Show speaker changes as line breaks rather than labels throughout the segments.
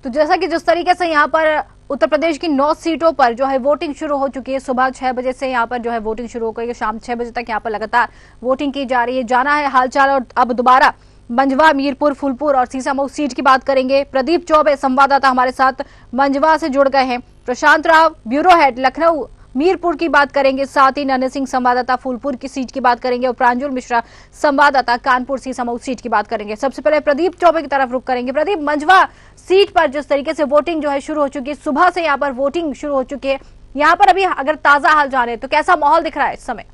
तो जैसा कि जिस तरीके से यहाँ पर उत्तर प्रदेश की 9 सीटों पर जो है वोटिंग शुरू हो चुकी है, सुबह 6 बजे से यहाँ पर जो है वोटिंग शुरू हो गई है, शाम 6 बजे तक यहाँ पर लगातार वोटिंग की जा रही है। जाना है हालचाल और अब दोबारा मंझवा, मीरपुर, फूलपुर और सीसामऊ सीट की बात करेंगे। प्रदीप चौबे संवाददाता हमारे साथ मंझवा से जुड़ गए हैं। प्रशांत राव ब्यूरो हेड लखनऊ मीरपुर की बात करेंगे, साथ ही नन्हे सिंह संवाददाता फूलपुर की सीट की बात करेंगे और प्रांजुल मिश्रा संवाददाता कानपुर सीसामऊ सीट की बात करेंगे। सबसे पहले प्रदीप चौबे की तरफ रुख करेंगे। प्रदीप, मंझवा सीट पर जिस तरीके से वोटिंग जो है शुरू हो चुकी है, सुबह से यहाँ पर वोटिंग शुरू हो चुकी है, यहाँ पर अभी अगर ताजा हाल जाने तो कैसा माहौल दिख रहा है इस समय?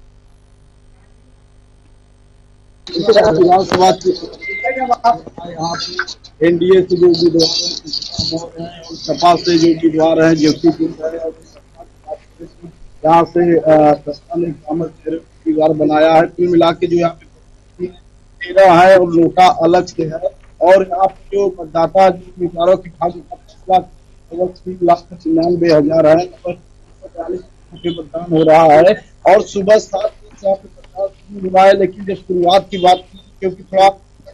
विधानसभा एनडीए से जो उम्मीदवार हैं और सपा से जो उम्मीदवार हैं, यहाँ से उम्मीदवार बनाया है। कुल मिला के जो यहाँ पे 13 है और नोटा अलग से है। और यहाँ पे जो मतदाता उम्मीदवारों की भाग्य 3,99,000 है, 40 मतदान हो रहा है। और सुबह 7 बजे से हुआ है, लेकिन जब शुरुआत की बात की, क्योंकि थोड़ा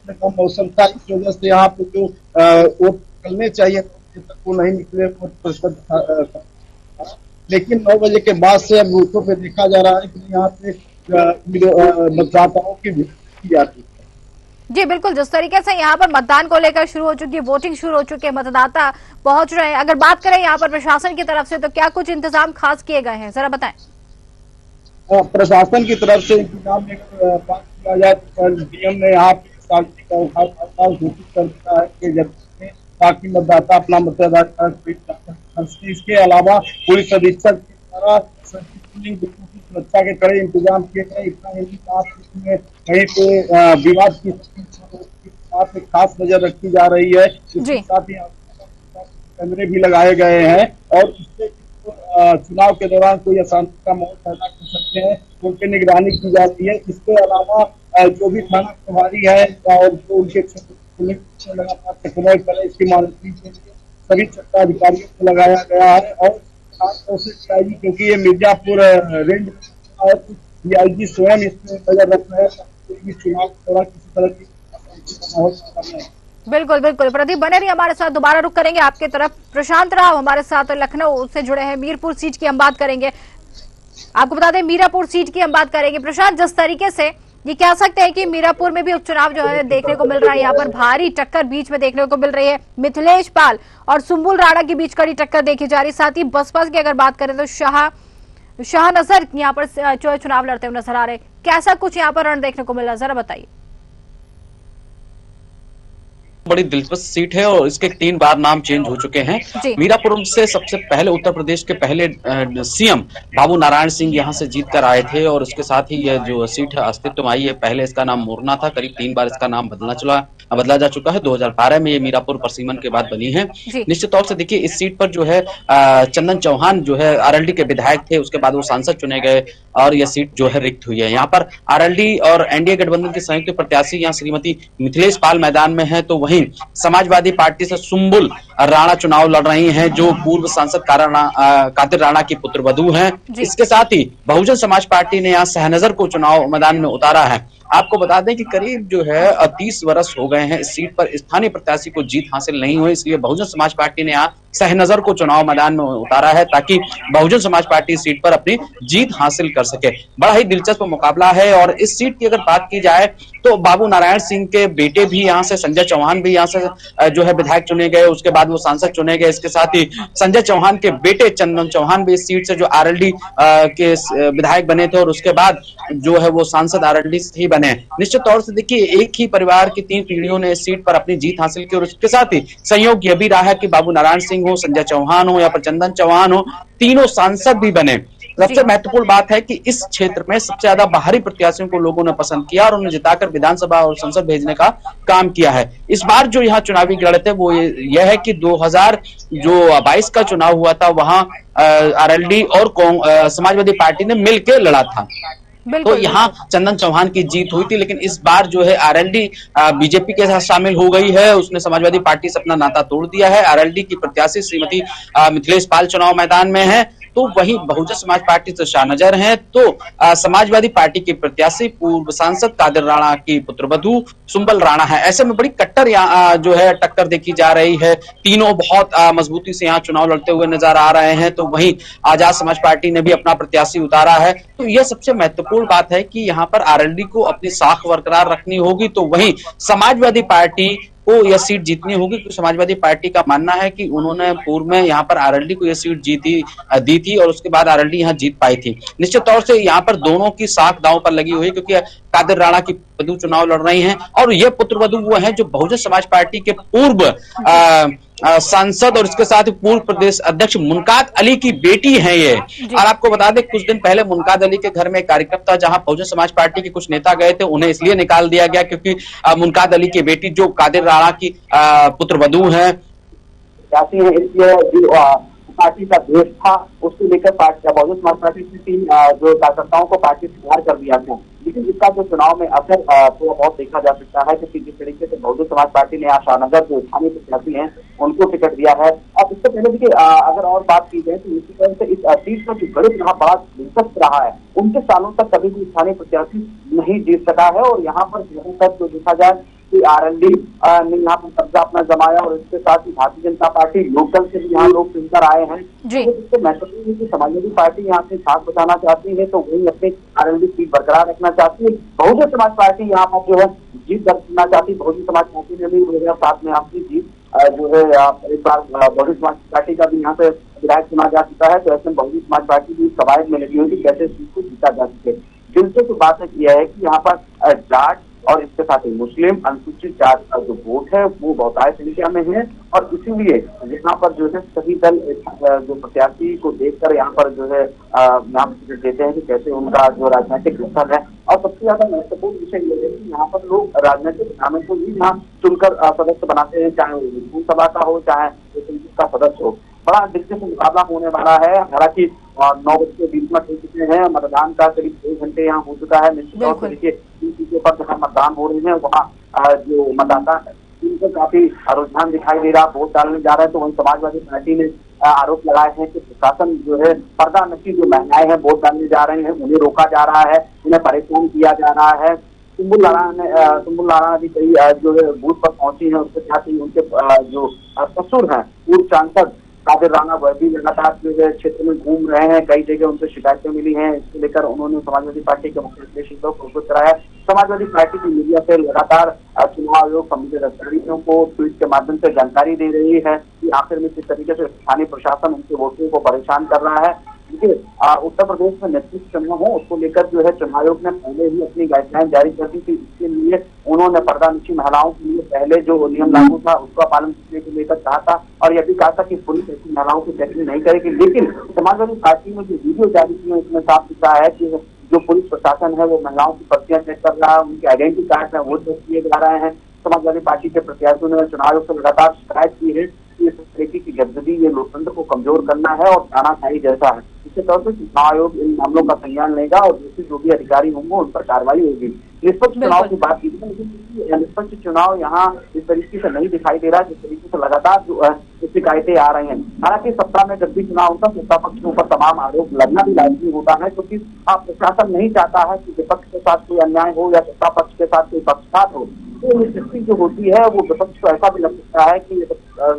कम मौसम था, इस वजह से यहाँ पे जो वोट निकलने चाहिए तक वो नहीं निकले। लेकिन 9 बजे के बाद से अब बूथों पे देखा जा रहा है कि यहाँ पे मतदाताओं की भीड़ की जाती है।
जी बिल्कुल, जिस तरीके से यहाँ पर मतदान को लेकर शुरू हो चुकी है, वोटिंग शुरू हो चुकी है, मतदाता पहुंच रहे हैं। अगर बात करें यहाँ पर प्रशासन की तरफ से तो क्या कुछ इंतजाम खास किए गए हैं, जरा बताएं।
प्रशासन की तरफ से इंतजाम बात किया जाए तो डीएम ने यहाँ पे घोषित कर दिया है कि जब ताकि मतदाता अपना मतदाता। इसके अलावा पुलिस अधीक्षक के द्वारा सुरक्षा के कड़े इंतजाम किए गए। इतना नहीं कहीं पे विवाद की साथ एक खास नजर रखी जा रही है। इसके साथ ही कैमरे भी लगाए गए हैं और इससे चुनाव के दौरान कोई अशांति का माहौल पैदा कर सकते हैं, उनकी निगरानी की जा रही है। इसके अलावा जो भी थाना प्रभारी है और जो उनके क्षेत्र लगातार चेकमेट करे, इसकी मॉनिटरिंग के लिए सभी चक्का अधिकारियों को लगाया गया है। और खासतौर से क्योंकि ये मिर्जापुर रेंज डीआईजी स्वयं इसमें नजर रख रहे हैं, चुनाव के दौरान किसी तरह की माहौल पैदा नहीं।
बिल्कुल बिल्कुल प्रदीप, बने रहिए हमारे साथ, दोबारा रुक करेंगे आपके तरफ। प्रशांत राव हमारे साथ लखनऊ से जुड़े हैं, मीरपुर सीट की हम बात करेंगे। आपको बता दें मीरापुर सीट की हम बात करेंगे। प्रशांत, जिस तरीके से ये कह सकते हैं कि मीरापुर में भी उपचुनाव जो है देखने को मिल रहा है, यहाँ पर भारी टक्कर बीच में देखने को मिल रही है। मिथिलेश पाल और सुम्बुल राणा के बीच कड़ी टक्कर देखी जा रही। साथ ही बसपा की अगर बात करें तो शाह नजर यहाँ पर चुनाव लड़ते हुए नजर आ रहे। कैसा कुछ यहाँ पर रण देखने को मिल रहा है, जरा बताइए।
बड़ी दिलचस्प सीट है और इसके 3 बार नाम चेंज हो चुके हैं। मीरापुर से सबसे पहले उत्तर प्रदेश के पहले सीएम बाबू नारायण सिंह यहां से जीत कर आए थे और उसके साथ ही यह जो सीट है अस्तित्व में आई है। पहले इसका नाम मोरना था, करीब 3 बार इसका नाम बदला जा चुका है। 2012 में ये मीरापुर परसीमन के बाद बनी है। निश्चित तौर से देखिए इस सीट पर जो है चंदन चौहान जो है आरएलडी के विधायक थे, उसके बाद वो सांसद चुने गए और यह सीट जो है रिक्त हुई है। यहाँ पर आरएलडी और एनडीए गठबंधन के संयुक्त प्रत्याशी यहाँ श्रीमती मिथिलेश पाल मैदान में है, तो वहीं समाजवादी पार्टी से सुम्बुल राणा चुनाव लड़ रही हैं, जो पूर्व सांसद कादिर राणा की पुत्रवधू हैं। इसके साथ ही बहुजन समाज पार्टी ने यहाँ सहनजर को चुनाव मैदान में उतारा है। आपको बता दें कि करीब जो है 30 वर्ष हो गए हैं इस सीट पर स्थानीय प्रत्याशी को जीत हासिल नहीं हुई, इसलिए बहुजन समाज पार्टी ने यहाँ सहनजर को चुनाव मैदान में उतारा है ताकि बहुजन समाज पार्टी सीट पर अपनी जीत हासिल कर सके। बड़ा ही दिलचस्प मुकाबला है। और इस सीट की अगर बात की जाए तो बाबू नारायण सिंह के बेटे भी यहाँ से, संजय चौहान भी यहाँ से जो है विधायक चुने गए, उसके बाद वो सांसद चुने गए। इसके साथ ही संजय चौहान के बेटे चंदन चौहान भी इस सीट से जो आरएलडी के विधायक बने थे और उसके बाद जो है वो सांसद आरएलडी से ही बने। निश्चित तौर से देखिए एक ही परिवार की 3 पीढ़ियों ने इस सीट पर अपनी जीत हासिल की और उसके साथ ही संयोग यह भी रहा है कि बाबू नारायण सिंह हो, संजय चौहान हो या फिर चंदन चौहान हो, तीनों सांसद भी बने। सबसे महत्वपूर्ण बात है कि इस क्षेत्र में सबसे ज्यादा बाहरी प्रत्याशियों को लोगों ने पसंद किया और उन्हें जिताकर विधानसभा और संसद भेजने का काम किया है। इस बार जो यहाँ चुनावी लड़ते वो यह है कि 2022 का चुनाव हुआ था, वहां आरएलडी और समाजवादी पार्टी ने मिलकर लड़ा था, तो यहाँ चंदन चौहान की जीत हुई थी। लेकिन इस बार जो है आरएलडी बीजेपी के साथ शामिल हो गई है, उसने समाजवादी पार्टी से अपना नाता तोड़ दिया है। आरएलडी की प्रत्याशी श्रीमती मिथिलेश पाल चुनाव मैदान में है तो वहीं बहुजन समाज पार्टी से शाहनजर हैं, तो समाजवादी पार्टी के प्रत्याशी पूर्व सांसद कादिर राणा की पुत्रवधू सुंबल राणा है। ऐसे में बड़ी कट्टर यहाँ जो है टक्कर देखी जा रही है। तीनों बहुत मजबूती से यहाँ चुनाव लड़ते हुए नजर आ रहे हैं। तो वहीं आजाद समाज पार्टी ने भी अपना प्रत्याशी उतारा है। तो यह सबसे महत्वपूर्ण बात है कि यहाँ पर आरएलडी को अपनी साख बरकरार रखनी होगी। तो वहीं समाजवादी पार्टी को यह सीट जीतनी होगी, क्योंकि समाजवादी पार्टी का मानना है कि उन्होंने पूर्व में यहाँ पर आरएलडी को यह सीट दी थी और उसके बाद आरएलडी यहाँ जीत पाई थी। निश्चित तौर से यहाँ पर दोनों की साख दांव पर लगी हुई, क्योंकि कादिर राणा की पुत्रवधू चुनाव लड़ रही हैं और ये पुत्रवधू वो हैं जो बहुजन समाज पार्टी के पूर्व सांसद और इसके साथ ही पूर्व प्रदेश अध्यक्ष मुनकाद अली की बेटी है ये। और आपको बता दें, कुछ दिन पहले मुनकाद अली के घर में एक कार्यक्रम था जहां बहुजन समाज पार्टी के कुछ नेता गए थे। उन्हें इसलिए निकाल दिया गया क्योंकि मुनकाद अली की बेटी जो कादिर राणा की पुत्रवधू है,
इसलिए पार्टी का द्वेष था, उसको लेकर बहुजन समाज पार्टी की 3 जो कार्यकर्ताओं को पार्टी से बाहर कर दिया था। लेकिन इसका जो चुनाव में असर थोड़ा बहुत देखा जा सकता है, क्योंकि जिस तरीके से बहुजन समाज पार्टी ने शाहनजर जो स्थानीय प्रत्याशी हैं उनको टिकट दिया है। अब इससे पहले देखिए, अगर और बात की जाए तो निश्चित तौर से इस सीट का जो गणित यहाँ बड़ा दिलचस्प रहा है। उनके सालों तक कभी भी स्थानीय प्रत्याशी नहीं जीत सका है और यहाँ पर तक जो देखा जाए कि आरएलडी ने यहाँ पर कब्जा अपना जमाया और इसके साथ ही भारतीय जनता पार्टी लोकदल से भी यहाँ लोग चुनकर आए हैं। जिससे महत्वपूर्ण है कि समाजवादी पार्टी यहाँ से साथ बचाना चाहती है, तो वही अपने आरएलडी सीट बरकरार रखना चाहती है। बहुजन समाज पार्टी यहाँ पर जो है जीत दर्ज करना चाहती है। बहुजन समाज पार्टी ने भी 2007 में आपकी जीत जो है एक बार बहुजन समाज पार्टी का भी यहाँ पे विधायक चुना जा चुका है। तो ऐसे में बहुजन समाज पार्टी भी कवायद में लगी हुई कि कैसे सीट को जीता जा सके। दिलचस्प बात यह है कि यहाँ पर जाट और इसके साथ ही मुस्लिम अनुसूचित जाति का जो वोट है वो बहुतायत संख्या में है और इसीलिए यहाँ पर जो है सभी दल जो प्रत्याशी को देखकर यहाँ पर जो है नाम देते हैं कि कैसे उनका जो राजनीतिक स्तर है। और सबसे ज्यादा महत्वपूर्ण विषय ये है कि यहाँ पर लोग राजनीतिक नामों को भी यहाँ चुनकर सदस्य बनाते हैं, चाहे वो विधानसभा का हो चाहे का सदस्य हो। बड़ा दिलचस्प मुकाबला होने वाला है। हालांकि 9:20 हो चुके हैं, मतदान का करीब 2 घंटे यहाँ हो चुका है। निश्चित तौर से देखिए जिन सीटों पर जहाँ मतदान हो रहे हैं वहाँ जो मतदाता उनको काफी रुझान दिखाई दे रहा, वोट डालने जा रहे हैं। तो वही समाजवादी पार्टी ने आरोप लगाए हैं कि प्रशासन जो है पर्दा नशी जो महिलाएं हैं वोट डालने जा रही हैं उन्हें रोका जा रहा है, उन्हें परेशान किया जा रहा है। सुंबुल राणा भी कई जो है बूथ पर पहुंची है। उसके साथ ही उनके जो ससुर हैं पूर्व सांसद कादिर राणा वह भी लगातार जो है क्षेत्र में घूम रहे हैं। कई जगह उनसे शिकायतें मिली हैं, इसको लेकर उन्होंने समाजवादी पार्टी के मुख्य को अवगत कराया। समाजवादी पार्टी की मीडिया से लगातार चुनाव आयोग संबंधित अधिकारियों को ट्वीट के माध्यम से जानकारी दे रही है कि आखिर में किस तरीके से स्थानीय प्रशासन उनके वोटरों को परेशान कर रहा है। देखिए उत्तर प्रदेश में नेतृत्व चुनाव हो उसको लेकर जो है चुनाव आयोग ने पहले ही अपनी गाइडलाइन जारी कर दी थी। इसके लिए उन्होंने पर्दानिशी महिलाओं के लिए पहले जो नियम लागू था उसका पालन करने को लेकर कहा था और यह भी कहा था कि पुलिस ऐसी महिलाओं की चेकिंग नहीं करेगी। लेकिन समाजवादी पार्टी में जो वीडियो जारी की है उसमें साफ दिख रहा है कि जो पुलिस प्रशासन है वो महिलाओं की पर्चियां चेक कर रहा है, उनके आइडेंटिटी कार्ड में वोट चेक किए जा रहे हैं। समाजवादी पार्टी के प्रत्याशियों ने चुनाव आयोग से लगातार शिकायत की है कि इस तरीके की गतिविधि ये लोकतंत्र को कमजोर करना है और तानाशाही जैसा है। इसके तौर पर चुनाव आयोग इन मामलों का संज्ञान लेगा और दूसरे जो भी अधिकारी होंगे उन पर कार्रवाई होगी। निष्पक्ष चुनाव की बात की लेकिन निष्पक्ष चुनाव यहाँ इस तरीके से नहीं दिखाई दे रहा जिस तरीके से लगातार जो शिकायतें आ रही हैं। हालांकि सत्ता में जब भी चुनाव होता है सत्ता पक्ष के ऊपर तमाम आरोप लगना भी लाजमी होता है, क्योंकि प्रशासन नहीं चाहता है कि विपक्ष के साथ कोई अन्याय हो या सत्ता पक्ष के साथ कोई पक्षपात हो। तो ये स्थिति जो होती है वो विपक्ष को ऐसा भी लग सकता है कि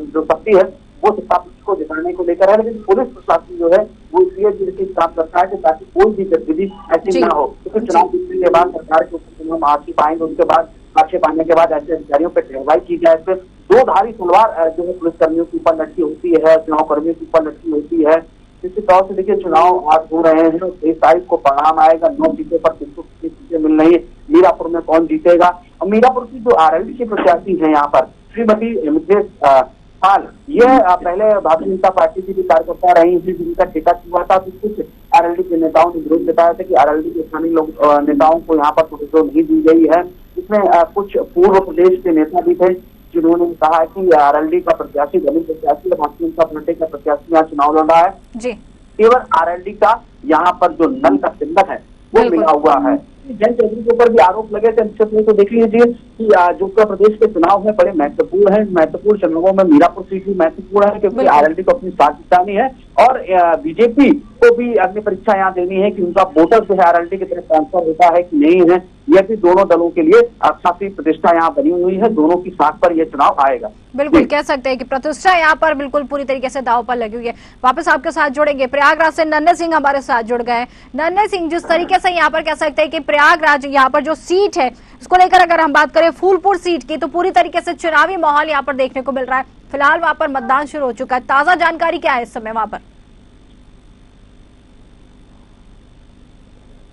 जो शक्ति है वो सत्ता पक्ष को दिखाने को लेकर है, लेकिन पुलिस प्रशासन जो है वो इसलिए काम करता है कि ताकि कोई भी गतिविधि ऐसी ना हो। क्योंकि चुनाव जीतने के बाद सरकार के ऊपर चुनाव आक्षेप आएंगे, उसके बाद आक्षेप आने के बाद ऐसे अधिकारियों पर कार्रवाई की जाए। फिर 2 धारी तलवार जो है पुलिसकर्मियों के ऊपर लटकी होती है, चुनाव कर्मियों के ऊपर लटकी होती है। इसी तौर से देखिए चुनाव आज हो रहे हैं, 23 तारीख को परिणाम आएगा। 9 सीटों पर 350 सीटें मिल रही है। मीरापुर में कौन जीतेगा? और मीरापुर की जो आरएलडी के प्रत्याशी है यहाँ पर श्रीमती मिथेश पाल, यह पहले भारतीय जनता पार्टी की भी कार्यकर्ता रही थी जिनका टिकट हुआ था। तो कुछ आरएलडी के नेताओं ने विरोध जताया था कि आरएलडी के स्थानीय नेताओं को यहाँ पर तवज्जो नहीं दी गई है। इसमें कुछ पूर्व प्रदेश के नेता भी थे जिन्होंने कहा कि आरएलडी का प्रत्याशी दलित प्रत्याशी भारतीय जनता पार्टी का प्रत्याशी यहाँ चुनाव लड़ रहा है। केवल आरएलडी का यहाँ पर जो नल का सिंबल है वो मिला हुआ है। जैन चौधरी के ऊपर भी आरोप लगे थे। तो देख लीजिए कि जो उत्तर प्रदेश के चुनाव है बड़े महत्वपूर्ण है। महत्वपूर्ण चुनावों में मीरापुर सीट भी महत्वपूर्ण है क्योंकि आरएलडी को अपनी साथ जितानी है। और बीजेपी को भी अग्नि परीक्षा यहाँ देनी है कि उनका वोटर जो है आरएलडी की तरफ ट्रांसफर होता है कि नहीं है। यह भी दोनों दलों के लिए खासी प्रतिष्ठा यहाँ बनी हुई है, दोनों की साख पर यह चुनाव आएगा।
बिल्कुल कह सकते हैं कि प्रतिष्ठा यहाँ पर बिल्कुल पूरी तरीके से दांव पर लगी हुई है। वापस आपके साथ जुड़ेंगे, प्रयागराज से नन्हे सिंह हमारे साथ जुड़ गए। नन्हे सिंह, जिस तरीके से यहाँ पर कह सकते हैं कि प्रयागराज यहाँ पर जो सीट है इसको लेकर अगर हम बात करें फूलपुर सीट की, तो पूरी तरीके से चुनावी माहौल यहाँ पर देखने को मिल रहा है। फिलहाल वहां पर मतदान शुरू हो चुका है, ताजा जानकारी क्या है इस समय वहां पर?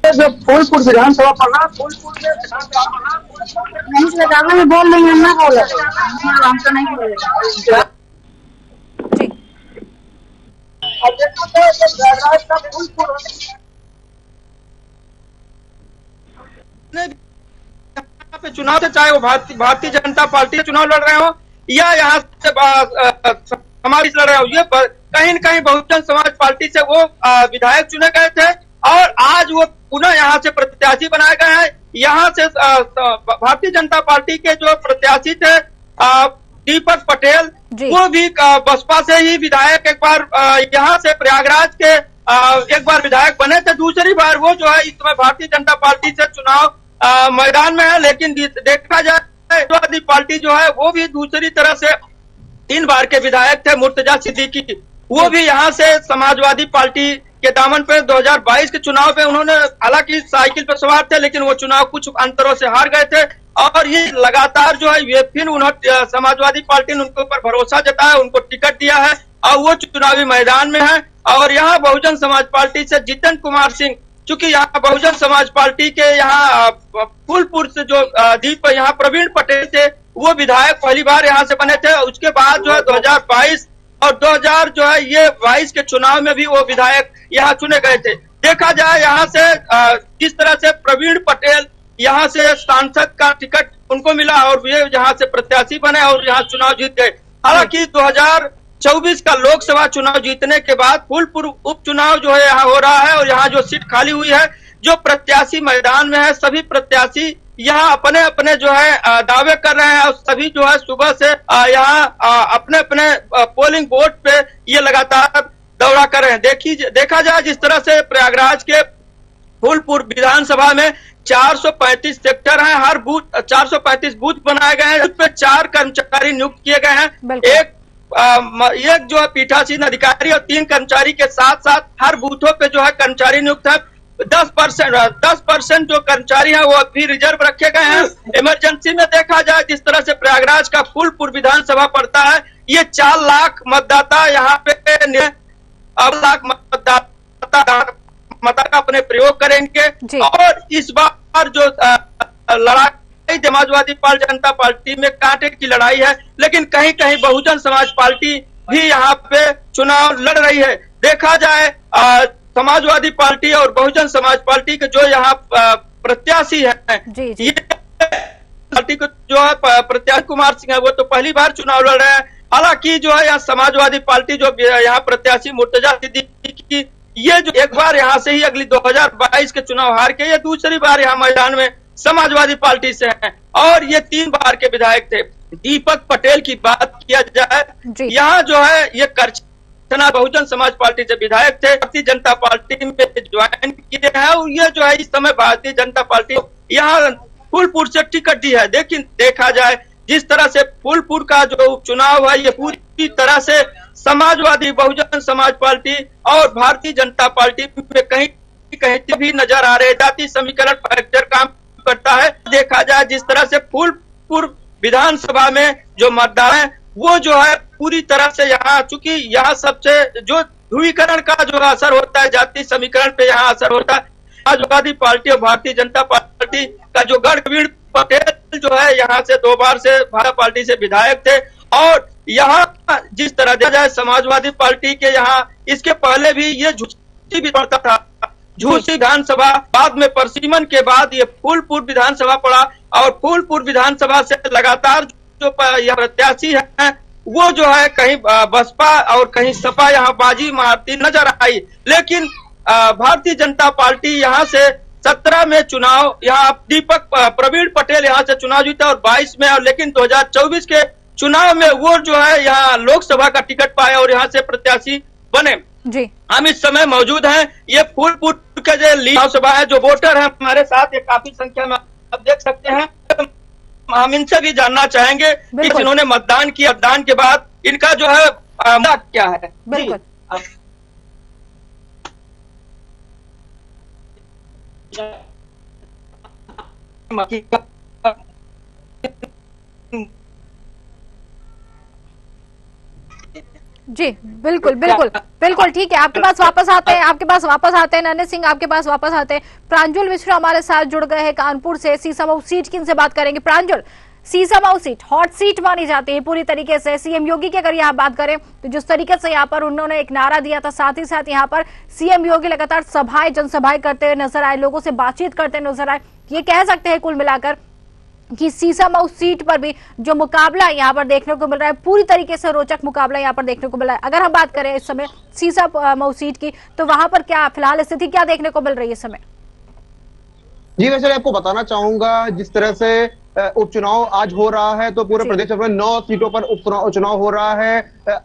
फूलपुर विधानसभा पढ़ना, फूलपुर में बोल रही है ना, बोला हम तो नहीं बोलेगा
पे चुनाव से, चाहे वो भारतीय जनता पार्टी के चुनाव लड़ रहे हो या यहाँ से समाज लड़ रहे हो, ये कहीं न कहीं बहुजन समाज पार्टी से वो विधायक चुने गए थे और आज वो पुनः यहाँ से प्रत्याशी बनाए गए हैं। यहाँ से भारतीय जनता पार्टी के जो प्रत्याशी थे दीपक पटेल, वो भी बसपा से ही विधायक एक बार यहाँ से प्रयागराज के एक बार विधायक बने थे। दूसरी बार वो जो है इस समय भारतीय जनता पार्टी से चुनाव मैदान में है। लेकिन देखा जाए समाजवादी पार्टी जो है वो भी दूसरी तरह से 3 बार के विधायक थे मुर्तजा सिद्दीकी, वो भी यहाँ से समाजवादी पार्टी के दामन पे 2022 के चुनाव पे उन्होंने, हालांकि साइकिल पर सवार थे लेकिन वो चुनाव कुछ अंतरों से हार गए थे और ये लगातार जो है ये फिर उन्होंने समाजवादी पार्टी ने उनके ऊपर भरोसा जताया, उनको टिकट दिया है और वो चुनावी मैदान में है। और यहाँ बहुजन समाज पार्टी से जितेंद्र कुमार सिंह, चूंकि यहाँ बहुजन समाज पार्टी के यहाँ फूलपुर से जो दीप यहाँ प्रवीण पटेल थे वो विधायक पहली बार यहाँ से बने थे। उसके बाद जो है 2022 और 2022 के चुनाव में भी वो विधायक यहाँ चुने गए थे। देखा जाए यहाँ से किस तरह से प्रवीण पटेल यहाँ से सांसद का टिकट उनको मिला और वे यहाँ से प्रत्याशी बने और यहाँ चुनाव जीत गए। हालांकि 2024 का लोकसभा चुनाव जीतने के बाद फूलपुर उपचुनाव जो है यहाँ हो रहा है और यहाँ जो सीट खाली हुई है, जो प्रत्याशी मैदान में है, सभी प्रत्याशी यहाँ अपने अपने जो है दावे कर रहे हैं और सभी जो है सुबह से यहाँ अपने अपने पोलिंग बूथ पे ये लगातार दौरा कर रहे हैं। देखा जाए जिस तरह से प्रयागराज के फूलपुर विधानसभा में 435 सेक्टर हैं, हर बूथ 435 बूथ बनाए गए हैं, उस पे 4 कर्मचारी नियुक्त किए गए हैं, एक जो है पीठासीन अधिकारी और 3 कर्मचारी के साथ साथ हर बूथों पे जो है कर्मचारी नियुक्त है। 10% जो कर्मचारी हैं वो अभी रिजर्व रखे गए हैं। इमरजेंसी में देखा जाए जिस तरह से प्रयागराज का फूलपुर विधानसभा पड़ता है, ये 4 लाख मतदाता यहाँ पे लाख मतदाता मत का अपने प्रयोग करेंगे और इस बार जो लड़ाई समाजवादी जनता पार्टी में कांटे की लड़ाई है, लेकिन कहीं कहीं बहुजन समाज पार्टी भी यहाँ पे चुनाव लड़ रही है। देखा जाए समाजवादी पार्टी और बहुजन समाज पार्टी के जो यहाँ प्रत्याशी है, ये पार्टी को जो है प्रत्याशी कुमार सिंह है वो तो पहली बार चुनाव लड़ रहे हैं। हालांकि जो है यहाँ समाजवादी पार्टी जो यहाँ प्रत्याशी मुर्तजा सिद्दीकी, ये जो एक बार यहाँ से ही अगली 2022 के चुनाव हार के ये दूसरी बार यहाँ मैदान में समाजवादी पार्टी से हैं और ये 3 बार के विधायक थे। दीपक पटेल की बात किया जाए, यहाँ जो है ये करछना बहुजन समाज पार्टी से विधायक थे, भारतीय जनता पार्टी में ज्वाइन किए हैं और ये जो है इस समय भारतीय जनता पार्टी यहाँ फूलपुर से टिकट दी है। लेकिन देखा जाए जिस तरह से फूलपुर का जो उपचुनाव है ये पूरी तरह से समाजवादी बहुजन समाज पार्टी और भारतीय जनता पार्टी में कहीं कहीं भी नजर आ रहे जाति समीकरण फैक्टर काम करता है। देखा जाए जिस तरह से फूलपुर विधानसभा में जो मतदान है वो जो है पूरी तरह से यहाँ, चूंकि यहाँ सबसे जो ध्रुवीकरण का जो असर होता है, जाति समीकरण पे यहाँ असर होता है। समाजवादी पार्टी और भारतीय जनता पार्टी का जो गढ़वीर पटेल जो है यहाँ से 2 बार से भारतीय पार्टी से विधायक थे और यहाँ जिस तरह देखा जाए समाजवादी पार्टी के यहाँ इसके पहले भी ये झूठी भी पड़ता था, झूठी विधानसभा, बाद में परसीमन के बाद ये फूलपुर विधानसभा पड़ा और फूलपुर विधानसभा से लगातार जो प्रत्याशी है वो जो है कहीं बसपा और कहीं सपा यहाँ बाजी मारती नजर आई। लेकिन भारतीय जनता पार्टी यहाँ से 17 में चुनाव, यहाँ दीपक प्रवीण पटेल यहाँ से चुनाव जीता और 22 में, और लेकिन 2024 के चुनाव में वो जो है यहाँ लोकसभा का टिकट पाया और यहाँ से प्रत्याशी बने।
जी
हम इस समय मौजूद हैं, ये फूलपुर के जो विधानसभा है, जो वोटर है हमारे साथ, ये काफी संख्या में आप देख सकते हैं। हम इनसे भी जानना चाहेंगे कि जिन्होंने मतदान किया, मतदान के बाद इनका जो है क्या है।
बिल्कुल जी बिल्कुल बिल्कुल बिल्कुल ठीक है। आपके पास वापस आते हैं नन्हे सिंह, आपके पास वापस आते हैं। प्रांजुल मिश्रा हमारे साथ जुड़ गए हैं कानपुर से, सीसामऊ सीट की इनसे बात करेंगे। Pranjul, Sisamau seat hot seat मानी जाती है पूरी तरीके से। सीएम योगी की अगर यहाँ बात करें तो जिस तरीके से यहाँ पर उन्होंने एक नारा दिया था, साथ ही साथ यहाँ पर सीएम योगी लगातार सभाएं जनसभाएं करते हुए नजर आए, लोगों से बातचीत करते नजर आए। ये कह सकते हैं कुल मिलाकर कि सीसामऊ सीट पर भी जो मुकाबला यहाँ पर देखने को मिल रहा है, पूरी तरीके से रोचक मुकाबला यहाँ पर देखने को मिल रहा है। अगर हम बात करें इस समय सीसामऊ सीट की, तो वहां पर क्या फिलहाल स्थिति क्या देखने को मिल रही है इस समय?
जी वैसे आपको बताना चाहूंगा, जिस तरह से उपचुनाव आज हो रहा है तो पूरे प्रदेश में 9 सीटों पर उपचुनाव हो रहा है।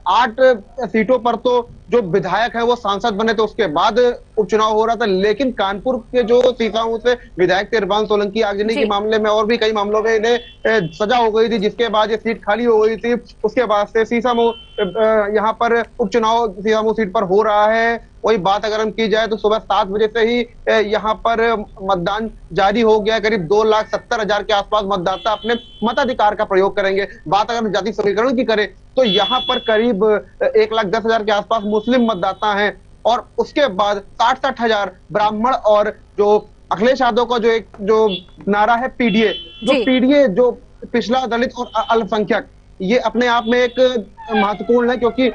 8 सीटों पर तो जो विधायक है वो सांसद बने थे, उसके बाद उपचुनाव हो रहा था। लेकिन कानपुर के जो सीसामऊ से विधायक थे इरफान सोलंकी, आगजनी के मामले में और भी कई मामलों में इन्हें सजा हो गई थी, जिसके बाद ये सीट खाली हो गई थी। उसके बाद से सीसामऊ यहाँ पर उपचुनाव सीसामऊ सीट पर हो रहा है। वही बात अगर हम की जाए तो सुबह 7 बजे से ही यहाँ पर मतदान जारी हो गया। करीब 2,70,000 के आसपास मतदाता अपने मताधिकार का प्रयोग करेंगे। बात अगर जाति समीकरण की करें तो यहाँ पर करीब 1,10,000 के आसपास मुस्लिम मतदाता हैं, और उसके बाद 60-60,000 ब्राह्मण। और जो अखिलेश यादव का जो नारा है पीडीए, जो पिछड़ा, दलित और अल्पसंख्यक, ये अपने आप में एक महत्वपूर्ण है, क्योंकि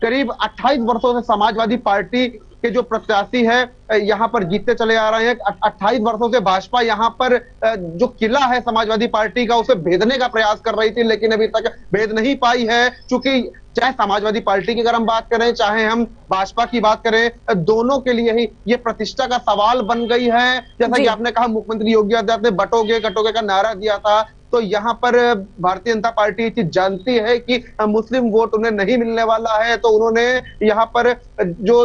करीब 28 वर्षों से समाजवादी पार्टी के जो प्रत्याशी है यहाँ पर जीतते चले आ रहे हैं। 28 वर्षों से भाजपा यहाँ पर जो किला है समाजवादी पार्टी का, उसे भेदने का प्रयास कर रही थी, लेकिन अभी तक भेद नहीं पाई है। चूंकि चाहे समाजवादी पार्टी की अगर हम बात करें, चाहे हम भाजपा की बात करें, दोनों के लिए ही ये प्रतिष्ठा का सवाल बन गई है। जैसा कि आपने कहा, मुख्यमंत्री योगी आदित्यनाथ ने बटोगे कटोगे का नारा दिया था, तो यहाँ पर भारतीय जनता पार्टी ये चीज जानती है कि मुस्लिम वोट उन्हें नहीं मिलने वाला है, तो उन्होंने यहाँ पर जो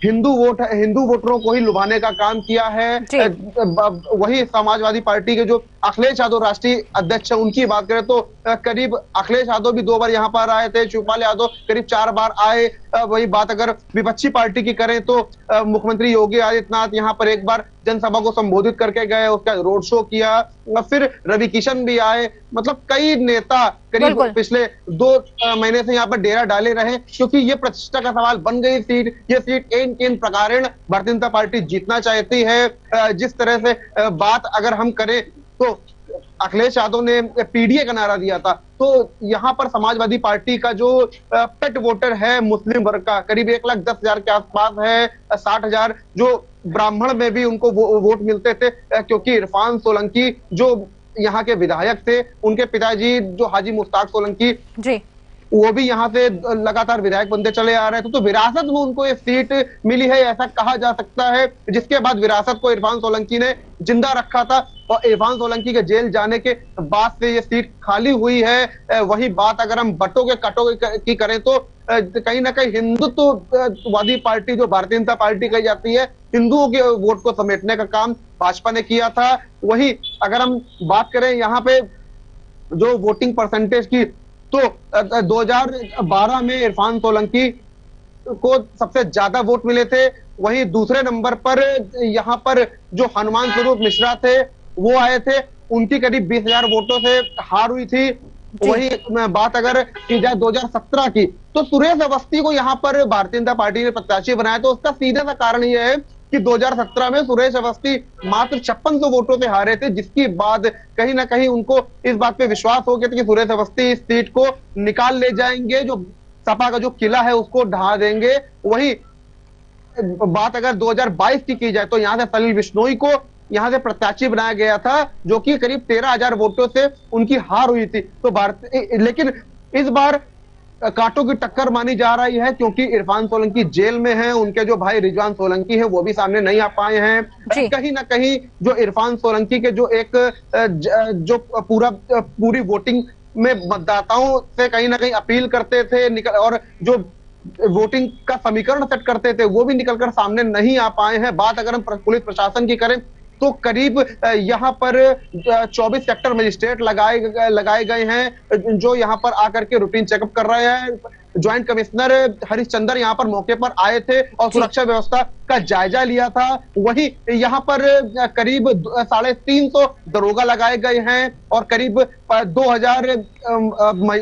हिंदू वोटरों को ही लुभाने का काम किया है। वही समाजवादी पार्टी के जो अखिलेश यादव राष्ट्रीय अध्यक्ष है, उनकी बात करें तो करीब अखिलेश यादव भी 2 बार यहाँ पर आए थे, शिवपाल यादव करीब 4 बार आए। वही बात अगर विपक्षी पार्टी की करें तो मुख्यमंत्री योगी आदित्यनाथ यहाँ पर एक बार जनसभा को संबोधित करके गए, उसका रोड शो किया, फिर रवि किशन भी आए। मतलब कई नेता करीब पिछले 2 महीने से यहाँ पर डेरा डाले रहे, क्योंकि ये प्रतिष्ठा का सवाल बन गई सीट। ये सीट किन प्रकार भारतीय जनता पार्टी जीतना चाहती है। जिस तरह से बात अगर हम करें तो अखिलेश यादव ने पीडीए का नारा दिया था, तो यहाँ पर समाजवादी पार्टी का जो पेट वोटर है मुस्लिम वर्ग का करीब 1,10,000 के आसपास है। 60,000 जो ब्राह्मण में भी उनको वोट मिलते थे, क्योंकि इरफान सोलंकी जो यहाँ के विधायक थे, उनके पिताजी जो हाजी मुश्ताक सोलंकी जी, वो भी यहाँ से लगातार विधायक बनते चले आ रहे थे। तो विरासत में उनको ये सीट मिली है, ऐसा कहा जा सकता है। जिसके बाद विरासत को इरफान सोलंकी ने जिंदा रखा था, और इरफान सोलंकी के जेल जाने के बाद से ये सीट खाली हुई है। वही बात अगर हम बटोगे कटोगे की करें तो कहीं ना कहीं हिंदुत्ववादी पार्टी जो भारतीय जनता पार्टी कही जाती है, हिंदुओं के वोट को समेटने का काम भाजपा ने किया था। वही अगर हम बात करें यहाँ पे जो वोटिंग परसेंटेज की, तो 2012 में इरफान सोलंकी को सबसे ज्यादा वोट मिले थे। वहीं दूसरे नंबर पर यहाँ पर जो हनुमान स्वरूप मिश्रा थे वो आए थे, उनकी करीब 20,000 वोटों से हार हुई थी। वही बात अगर की जाए 2017 की, तो सुरेश अवस्थी को यहाँ पर भारतीय जनता पार्टी ने प्रत्याशी बनाया। तो उसका सीधे सा कारण यह है कि 2017 में सुरेश अवस्थी मात्र 5600 वोटों से हारे थे, जिसके बाद कहीं ना कहीं उनको इस बात पे विश्वास हो गया था कि सुरेश अवस्थी इस सीट को निकाल ले जाएंगे, जो सपा का जो किला है उसको ढहा देंगे। वही बात अगर 2022 की जाए तो यहाँ से सलील बिश्नोई को यहाँ से प्रत्याशी बनाया गया था, जो कि करीब 13,000 वोटों से उनकी हार हुई थी। तो लेकिन इस बार कांटों की टक्कर मानी जा रही है, क्योंकि इरफान सोलंकी जेल में हैं, उनके जो भाई रिजवान सोलंकी है वो भी सामने नहीं आ पाए हैं। कहीं ना कहीं जो इरफान सोलंकी के जो एक जो पूरी वोटिंग में मतदाताओं से कहीं ना कहीं अपील करते थे और जो वोटिंग का समीकरण सेट करते थे वो भी निकलकर सामने नहीं आ पाए हैं। बात अगर हम पुलिस प्रशासन की करें तो करीब यहाँ पर 24 सेक्टर मजिस्ट्रेट लगाए गए हैं जो यहाँ पर आकर के रूटीन चेकअप कर रहे हैं। ज्वाइंट कमिश्नर हरिश्चंद्र यहाँ पर मौके पर आए थे और सुरक्षा व्यवस्था का जायजा लिया था। वहीं यहाँ पर करीब 350 दरोगा लगाए गए हैं और करीब 2000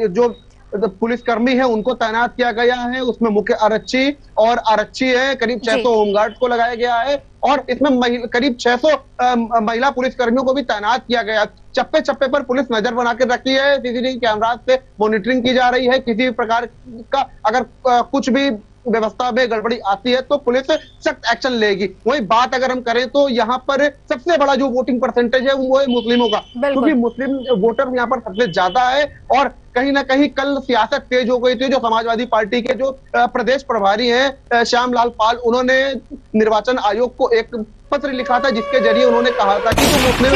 जो पुलिसकर्मी है उनको तैनात किया गया है। उसमें मुख्य आरक्षी और आरक्षी है, करीब 600 होमगार्ड को लगाया गया है और इसमें करीब 600 महिला पुलिसकर्मियों को भी तैनात किया गया। चप्पे चप्पे पर पुलिस नजर बना के रखी है, सीसीटीवी कैमरा से मॉनिटरिंग की जा रही है। किसी भी प्रकार का अगर कुछ भी व्यवस्था में गड़बड़ी आती है तो पुलिस सख्त एक्शन लेगी। वही बात अगर हम करें तो यहाँ पर सबसे बड़ा जो वोटिंग परसेंटेज है वो है मुस्लिमों का, क्योंकि मुस्लिम वोटर यहाँ पर सबसे ज्यादा है। और कहीं ना कहीं कल सियासत तेज हो गई थी। जो समाजवादी पार्टी के जो प्रदेश प्रभारी हैं श्यामलाल पाल, उन्होंने निर्वाचन आयोग को एक पत्र लिखा था जिसके जरिए उन्होंने कहा था कि जो मुस्लिम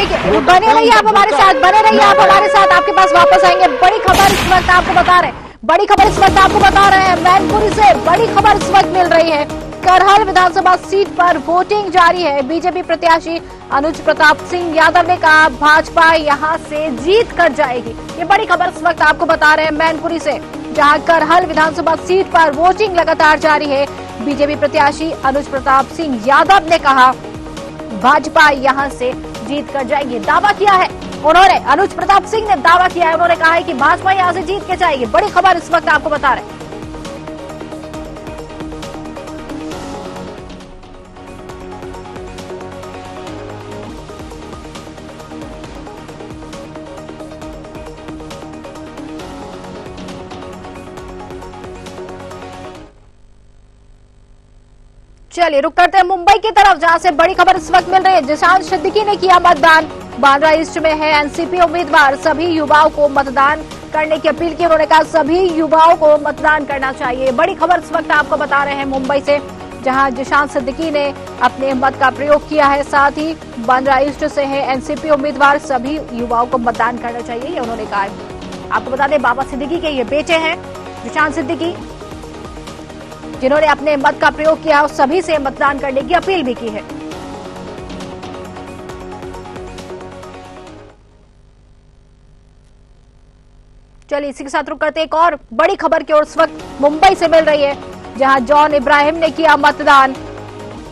बने रहिए आप हमारे साथ, बने रहिए आप हमारे साथ, आपके पास वापस आएंगे। बड़ी खबर इस वक्त आपको बता रहे हैं, बड़ी खबर इस वक्त आपको बता रहे हैं मैनपुरी से बड़ी खबर इस वक्त मिल रही है। करहल विधानसभा सीट पर वोटिंग जारी है। बीजेपी प्रत्याशी अनुज प्रताप सिंह यादव ने कहा भाजपा यहां से जीत कर जाएगी। ये बड़ी खबर इस वक्त आपको बता रहे हैं मैनपुरी से, जहां करहल विधानसभा सीट पर वोटिंग लगातार जारी है। बीजेपी प्रत्याशी अनुज प्रताप सिंह यादव ने कहा भाजपा यहां से जीत कर जाएगी। दावा किया है उन्होंने, अनुज प्रताप सिंह ने दावा किया है, उन्होंने कहा है कि भाजपा यहां से जीत के जाएगी। बड़ी खबर इस वक्त आपको बता रहे हैं। चलिए रुक करते हैं मुंबई की तरफ, जहां से बड़ी खबर इस वक्त मिल रही है। जिशान सिद्दीकी ने किया मतदान, बांद्रा ईस्ट में है एनसीपी उम्मीदवार। सभी युवाओं को मतदान करने की अपील की। उन्होंने कहा सभी युवाओं को मतदान करना चाहिए। बड़ी खबर इस वक्त आपको बता रहे हैं मुंबई से, जहां जिशान सिद्दीकी ने अपने मत का प्रयोग किया है। साथ ही बांद्रा ईस्ट से है एनसीपी उम्मीदवार, सभी युवाओं को मतदान करना चाहिए, ये उन्होंने कहा है। आपको बता दें बाबा सिद्दीकी के ये बेटे हैं जिशान सिद्दीकी, जिन्होंने अपने मत का प्रयोग किया और सभी से मतदान करने की अपील भी की है। चलिए इसी के साथ रुक करते एक और बड़ी खबर की ओर इस वक्त मुंबई से मिल रही है, जहां जॉन इब्राहिम ने किया मतदान।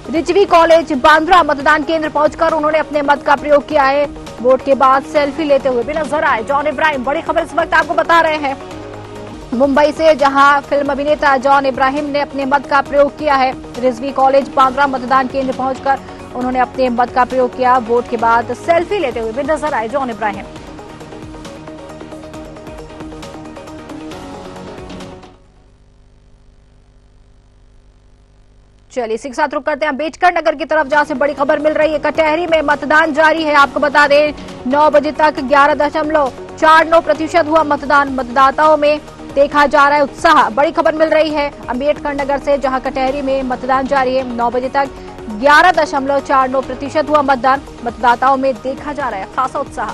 रिजवी कॉलेज बांद्रा मतदान केंद्र पहुंचकर उन्होंने अपने मत का प्रयोग किया है। वोट के बाद सेल्फी लेते हुए भी नजर आए जॉन इब्राहिम। बड़ी खबर इस वक्त आपको बता रहे हैं मुंबई से, जहां फिल्म अभिनेता जॉन इब्राहिम ने अपने मत का प्रयोग किया है। रिजवी कॉलेज बांद्रा मतदान केंद्र पहुंचकर उन्होंने अपने मत का प्रयोग किया। वोट के बाद सेल्फी लेते हुए भी नजर आए जॉन इब्राहिम। चलिए इसी के साथ रुक करते हैं अम्बेडकर नगर की तरफ, जहां से बड़ी खबर मिल रही है। कटहरी में मतदान जारी है। आपको बता दें 9 बजे तक 11.49% हुआ मतदान। मतदाताओं में देखा जा रहा है उत्साह। बड़ी खबर मिल रही है अम्बेडकर नगर से, जहां कटहरी में मतदान जारी है। 9 बजे तक 11.49% हुआ मतदान। मतदाताओं में देखा जा रहा है खासा उत्साह।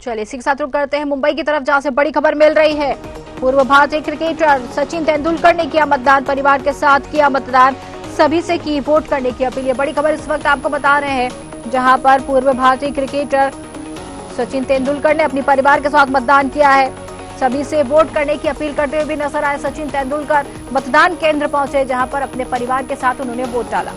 चलिए इसी के साथ रुक करते हैं मुंबई की तरफ, जहां से बड़ी खबर मिल रही है। पूर्व भारतीय क्रिकेटर सचिन तेंदुलकर ने किया मतदान, परिवार के साथ किया मतदान, सभी से की वोट करने की अपील। बड़ी खबर इस वक्त आपको बता रहे हैं, जहां पर पूर्व भारतीय क्रिकेटर सचिन तेंदुलकर ने अपने परिवार के साथ मतदान किया है। सभी से वोट करने की अपील करते हुए भी नजर आए सचिन तेंदुलकर। मतदान केंद्र पहुंचे, जहां पर अपने परिवार के साथ उन्होंने वोट डाला।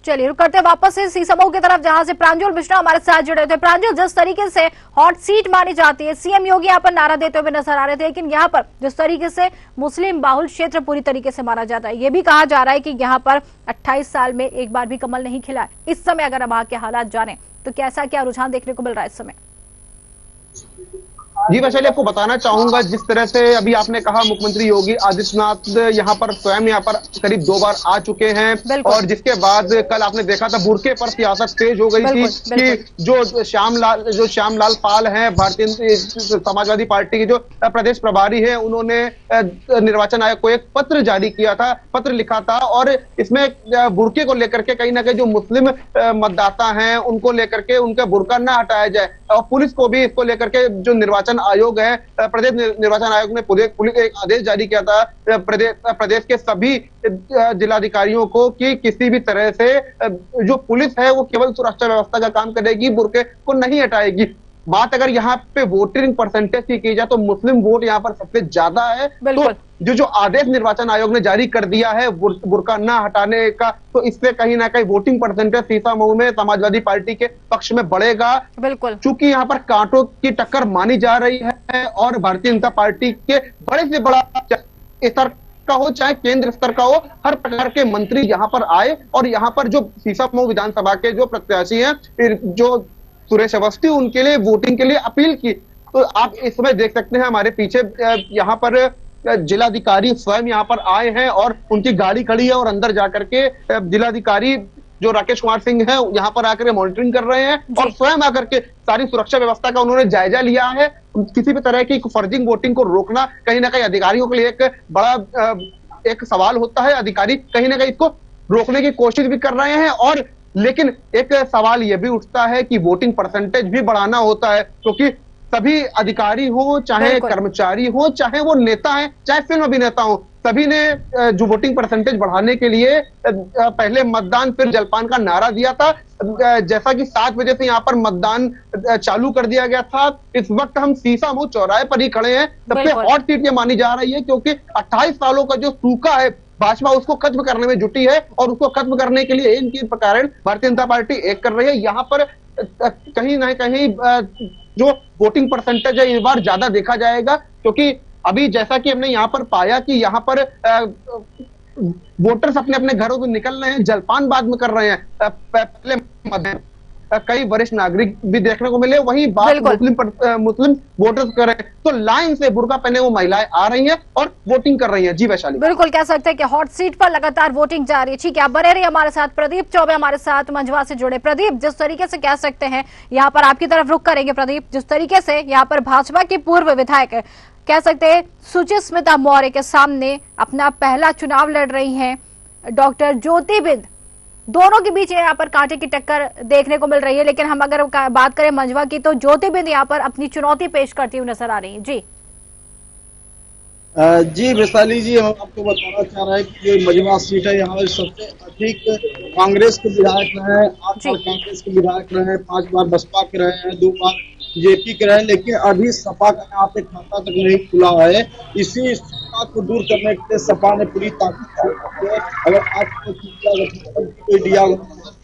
चलिए रुक करते हैं वापस से सीसमऊ की तरफ, जहां से प्रांजल मिश्रा हमारे साथ जुड़े थे। प्रांजल, जिस तरीके से हॉट सीट मानी जाती है, सीएम योगी यहाँ पर नारा देते हुए नजर आ रहे थे, लेकिन यहाँ पर जिस तरीके से मुस्लिम बाहुल क्षेत्र पूरी तरीके से माना जाता है, ये भी कहा जा रहा है कि यहाँ पर 28 साल में एक बार भी कमल नहीं खिला है। इस समय अगर हम वहां के हालात जाने तो कैसा क्या रुझान देखने को मिल रहा है इस समय?
जी वैशाली, आपको बताना चाहूंगा जिस तरह से अभी आपने कहा मुख्यमंत्री योगी आदित्यनाथ यहाँ पर स्वयं यहाँ पर करीब 2 बार आ चुके हैं और जिसके बाद कल आपने देखा था बुरके पर सियासत तेज हो गई थी कि जो श्यामलाल पाल हैं भारतीय समाजवादी पार्टी के जो प्रदेश प्रभारी है, उन्होंने निर्वाचन आयोग को एक पत्र जारी किया था, पत्र लिखा था और इसमें बुरके को लेकर के कहीं ना कहीं जो मुस्लिम मतदाता हैं उनको लेकर के उनका बुरका ना हटाया जाए और पुलिस को भी इसको लेकर के जो निर्वाचन आयोग है, प्रदेश निर्वाचन आयोग ने पुलिस एक आदेश जारी किया था प्रदेश के सभी जिलाधिकारियों को कि किसी भी तरह से जो पुलिस है वो केवल सुरक्षा व्यवस्था का काम करेगी, बुरके को नहीं हटाएगी। बात अगर यहाँ पे वोटिंग परसेंटेज की जाए तो मुस्लिम वोट यहाँ पर सबसे ज्यादा है, तो जो आदेश निर्वाचन आयोग ने जारी कर दिया है बुरका ना हटाने का, तो इससे कहीं ना कहीं वोटिंग परसेंटेज सीसामऊ में समाजवादी पार्टी के पक्ष में बढ़ेगा। बिल्कुल, चूंकि यहाँ पर कांटों की टक्कर मानी जा रही है और भारतीय जनता पार्टी के बड़े से बड़ा स्तर का हो चाहे केंद्र स्तर का हो, हर प्रकार के मंत्री यहाँ पर आए और यहाँ पर जो सीसामऊ विधानसभा के जो प्रत्याशी हैं, फिर जो सुरेश अवस्थी, उनके लिए वोटिंग के लिए अपील की। तो आप इस समय देख सकते हैं हमारे पीछे यहाँ पर जिलाधिकारी स्वयं यहाँ पर आए हैं और उनकी गाड़ी खड़ी है और अंदर जाकर के जिलाधिकारी जो राकेश कुमार सिंह है यहाँ पर आकर मॉनिटरिंग कर रहे हैं और स्वयं आकर के सारी सुरक्षा व्यवस्था का उन्होंने जायजा लिया है। किसी भी तरह की फर्जिंग वोटिंग को रोकना कहीं ना कहीं अधिकारियों के लिए एक बड़ा एक सवाल होता है। अधिकारी कहीं ना कहीं इसको रोकने की कोशिश भी कर रहे हैं और लेकिन एक सवाल यह भी उठता है कि वोटिंग परसेंटेज भी बढ़ाना होता है, क्योंकि सभी अधिकारी हो चाहे कर्मचारी हो चाहे वो नेता है चाहे फिल्म अभिनेता हो, सभी ने जो वोटिंग परसेंटेज बढ़ाने के लिए पहले मतदान फिर जलपान का नारा दिया था। जैसा कि 7 बजे से यहाँ पर मतदान चालू कर दिया गया था। इस वक्त हम सीसामऊ चौराहे पर ही खड़े हैं। सबसे हॉट सीट ये मानी जा रही है क्योंकि 28 सालों का जो सूखा है भाजपा उसको खत्म करने में जुटी है और उसको खत्म करने के लिए इनके कारण भारतीय जनता पार्टी एक कर रही है। यहाँ पर कहीं ना कहीं जो वोटिंग परसेंटेज है इस बार ज्यादा देखा जाएगा, क्योंकि अभी जैसा कि हमने यहाँ पर पाया कि यहाँ पर वोटर्स अपने अपने घरों से निकल रहे हैं, जलपान बाद में कर रहे हैं। पहले कई वरिष्ठ नागरिक भी देखने को मिले, वहीं बात मुस्लिम वोटर्स कर रहे हैं, तो लाइन से बुर्का पहने वो महिलाएं आ रही हैं और वोटिंग कर रही हैं। जी वैशाली, बिल्कुल
कह सकते हैं कि हॉट सीट पर लगातार वोटिंग जारी है। ठीक है, आप बने रहिए हमारे साथ। प्रदीप चौबे हमारे साथ मंझवा से जुड़े। प्रदीप, जिस तरीके से कह सकते हैं, यहाँ पर आपकी तरफ रुख करेंगे प्रदीप, जिस तरीके से यहाँ पर भाजपा की पूर्व विधायक कह सकते हैं सुचिस्मिता मौर्य के सामने अपना पहला चुनाव लड़ रही हैं डॉक्टर ज्योति बिंद, दोनों के बीच यहाँ पर कांटे की टक्कर देखने को मिल रही है। लेकिन हम अगर बात करें मंझवा की, तो ज्योति बिंद यहाँ पर अपनी चुनौती पेश करती हुई नजर आ रही है।
जी वैशाली जी, हम आपको बताना चाह रहे हैं कि जो मंझवा सीट है यहाँ सबसे अधिक कांग्रेस के विधायक रहे हैं। 8 बार कांग्रेस के विधायक रहे हैं, 5 बार बसपा के रहे हैं, 2 बार बीजेपी के रहे हैं, लेकिन अभी सपा का यहाँ पे खाता तक नहीं खुला है। इसी सपा को दूर करने के लिए सपा ने पूरी ताकत, अगर आज की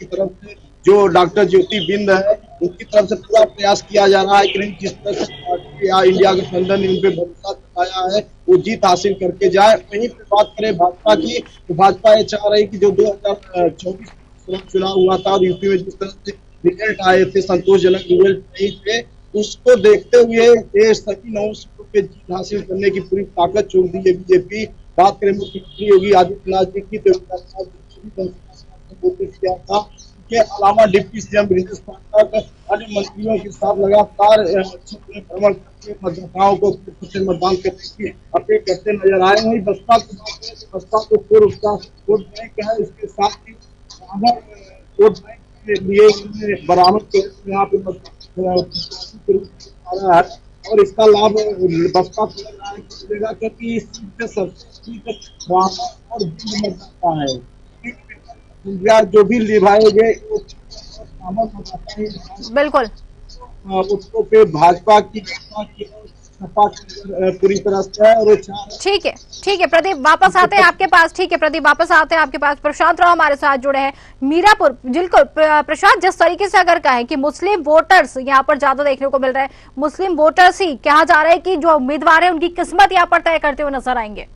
तरफ से जो डॉक्टर ज्योति बिंद है उनकी तरफ से पूरा प्रयास किया जा रहा है कि जिस तरह से इंडिया गठबंधन ने उन पे भरोसा जताया है वो जीत हासिल करके जाए। वहीं पे बात करें भाजपा की, तो भाजपा ये चाह रही कि जो 2024 चुनाव हुआ था और यूपी में जिस तरह से रिजल्ट आए थे, संतोषजनक रिजल्ट नहीं थे, उसको देखते हुए ये सभी 9 सीटों पे जीत हासिल करने की पूरी ताकत झोंक दी है बीजेपी। बात करें मुख्यमंत्री योगी आदित्यनाथ जी की, तो किया था के अलावा डिप्टी सीएम ब्रिजेश पाठक अन्य मंत्रियों के साथ लगातार भ्रमण करके मतदाताओं को मतदान करने की अपील करते नजर आए हैं। बसपा तो पूर्व उसका वोट बैंक है, इसके साथ ही वोट बैंक के लिए बरामद यहाँ पे है और इसका लाभ बसपा को मिलेगा क्योंकि इस सीट पे सबसे और मतदाता है जो भी निभाएंगे
बिल्कुल
उसको पे भाजपा की पूरी तरह से है। और
ठीक है प्रदीप, वापस आते हैं आपके पास। ठीक है प्रदीप, वापस आते हैं आपके पास। प्रशांत राव हमारे साथ जुड़े हैं मीरापुर। बिल्कुल प्रशांत, जिस तरीके से अगर कहें कि मुस्लिम वोटर्स यहाँ पर ज्यादा देखने को मिल रहे हैं, मुस्लिम वोटर्स ही कहा जा रहा है कि जो उम्मीदवार है उनकी किस्मत यहाँ पर तय करते हुए नजर आएंगे।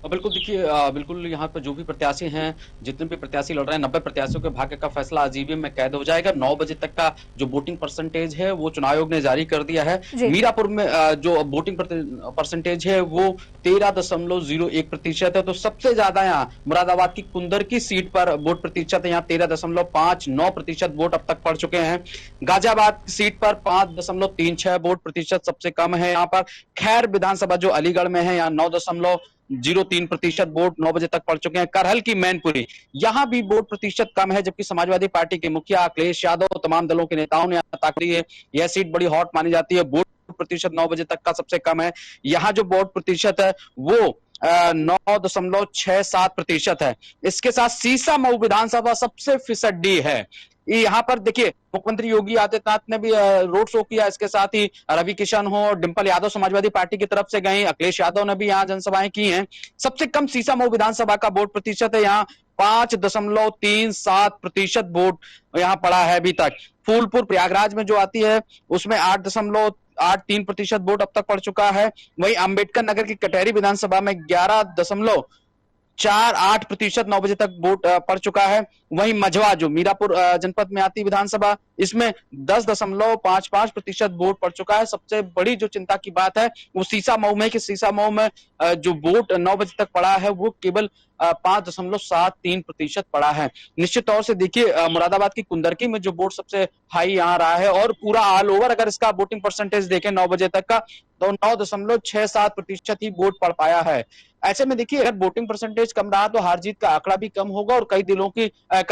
और बिल्कुल देखिए, बिल्कुल यहाँ पर जो भी प्रत्याशी हैं, जितने भी प्रत्याशी लड़ रहे हैं, 90 प्रत्याशियों के भाग्य का फैसला आज ईवीएम में कैद हो जाएगा। 9 बजे तक का जो वोटिंग परसेंटेज है वो चुनाव आयोग ने जारी कर दिया है। मीरापुर में जो वोटिंग परसेंटेज है वो 13.01% है। तो सबसे ज्यादा यहाँ मुरादाबाद की कुंदर की सीट पर वोट प्रतिशत यहाँ 13.59% वोट अब तक पड़ चुके हैं। गाजियाबाद सीट पर 5.36 वोट प्रतिशत सबसे कम है। यहाँ पर खैर विधानसभा जो अलीगढ़ में है, यहाँ 9.03% वोट 9 बजे तक पड़ चुके हैं। करहल की मैनपुरी, यहां भी वोट प्रतिशत कम है, जबकि समाजवादी पार्टी के मुखिया अखिलेश यादव तमाम दलों के नेताओं ने ताक दी है। यह सीट बड़ी हॉट मानी जाती है। वोट प्रतिशत 9 बजे तक का सबसे कम है। यहाँ जो वोट प्रतिशत है वो 9.67% है। इसके साथ सीसामऊ विधानसभा सबसे फिसड्डी है। यहाँ पर देखिए, मुख्यमंत्री योगी आदित्यनाथ ने भी रोड शो किया। इसके साथ ही रवि किशन हो, डिंपल यादव समाजवादी पार्टी की तरफ से गए, अखिलेश यादव ने भी यहाँ जनसभाएं की हैं। सबसे कम सीसामऊ विधानसभा का वोट प्रतिशत है, यहाँ 5.37% वोट यहाँ पड़ा है अभी तक। फूलपुर प्रयागराज में जो आती है उसमें 8.83% वोट अब तक पड़ चुका है। वहीं अंबेडकर नगर की कटहरी विधानसभा में 11.48% 9 बजे तक वोट पड़ चुका है। वहीं मझवा जो मीरापुर जनपद में आती विधानसभा, इसमें 10.55% वोट पड़ चुका है। सबसे बड़ी जो चिंता की बात है वो सीसामऊ में, कि सीसामऊ में जो वोट 9 बजे तक पड़ा है वो केवल 5.73% पड़ा है। निश्चित तौर से देखिए, मुरादाबाद की कुंदरकी में जो वोट सबसे हाई यहाँ रहा है, और पूरा ऑल ओवर अगर इसका वोटिंग परसेंटेज देखें 9 बजे तक का, तो 9.67% ही वोट पड़ पाया है। ऐसे में देखिए, अगर वोटिंग परसेंटेज कम रहा तो हार जीत का आंकड़ा भी कम होगा, और कई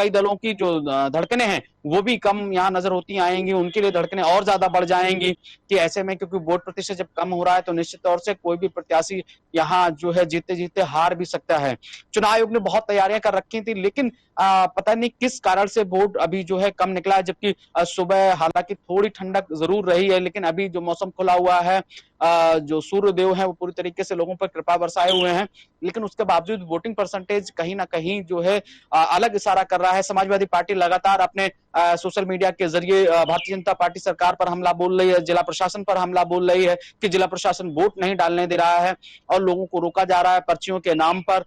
दलों की जो धड़कनें हैं वो भी कम यहाँ नजर होती आएंगी। उनके लिए धड़कनें और ज्यादा बढ़ जाएंगी कि ऐसे में, क्योंकि वोट प्रतिशत जब कम हो रहा है तो निश्चित तौर से कोई भी प्रत्याशी यहाँ जो है जीते जीते हार भी सकता है। चुनाव आयोग ने बहुत तैयारियां कर रखी थी, लेकिन पता नहीं किस कारण से वोट अभी जो है कम निकला है। जबकि सुबह हालांकि थोड़ी ठंडक जरूर रही है, लेकिन अभी जो मौसम खुला हुआ है, जो सूर्यदेव है वो पूरी तरीके से लोगों पर कृपा बरसाए हुए हैं, लेकिन उसके बावजूद वोटिंग परसेंटेज कहीं ना कहीं जो है अलग इशारा कर रहा है। समाजवादी पार्टी लगातार अपने सोशल मीडिया के जरिए भारतीय जनता पार्टी सरकार पर हमला बोल रही है, जिला प्रशासन पर हमला बोल रही है कि जिला प्रशासन वोट नहीं डालने दे रहा है और लोगों को रोका जा रहा है पर्चियों के नाम पर।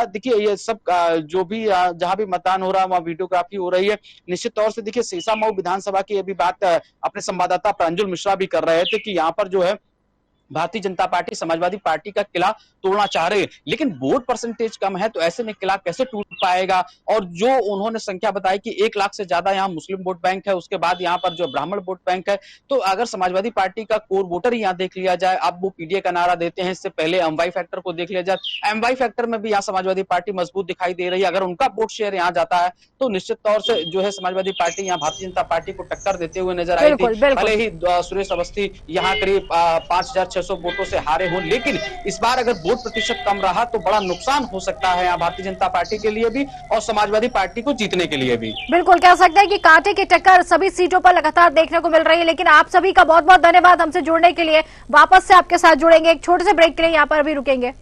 देखिए, ये सब जो भी जहां भी मतदान हो रहा है वहां वीडियोग्राफी हो रही है। निश्चित तौर से देखिए, सीसामऊ विधानसभा की अभी बात अपने संवाददाता प्रांजुल मिश्रा भी कर रहे थे कि यहाँ पर जो है भारतीय जनता पार्टी समाजवादी पार्टी का किला तोड़ना चाह रहे हैं, लेकिन वोट परसेंटेज कम है, तो ऐसे में किला कैसे टूट पाएगा। और जो उन्होंने संख्या बताई कि 1 लाख से ज्यादा यहाँ मुस्लिम वोट बैंक है, उसके बाद यहाँ पर जो ब्राह्मण वोट बैंक है, तो अगर समाजवादी पार्टी का कोर वोटर यहाँ देख लिया जाए, अब वो पीडीए का नारा देते हैं, इससे पहले एमवाई फैक्टर को देख लिया जाए, एमवाई फैक्टर में भी यहाँ समाजवादी पार्टी मजबूत दिखाई दे रही है। अगर उनका वोट शेयर यहाँ जाता है तो निश्चित तौर से जो है समाजवादी पार्टी यहाँ भारतीय जनता पार्टी को टक्कर देते हुए नजर आई थी। भले ही सुरेश अवस्थी यहाँ करीब 5,600 वोटों से हारे हो, लेकिन इस बार अगर वोट प्रतिशत कम रहा तो बड़ा नुकसान हो सकता है यहाँ भारतीय जनता पार्टी के लिए भी और समाजवादी पार्टी को जीतने के लिए भी।
बिल्कुल कह सकते हैं कि कांटे की टक्कर सभी सीटों पर लगातार देखने को मिल रही है, लेकिन आप सभी का बहुत बहुत धन्यवाद हमसे जुड़ने के लिए। वापस से आपके साथ जुड़ेंगे, एक छोटे से ब्रेक के लिए यहाँ पर भी रुकेंगे।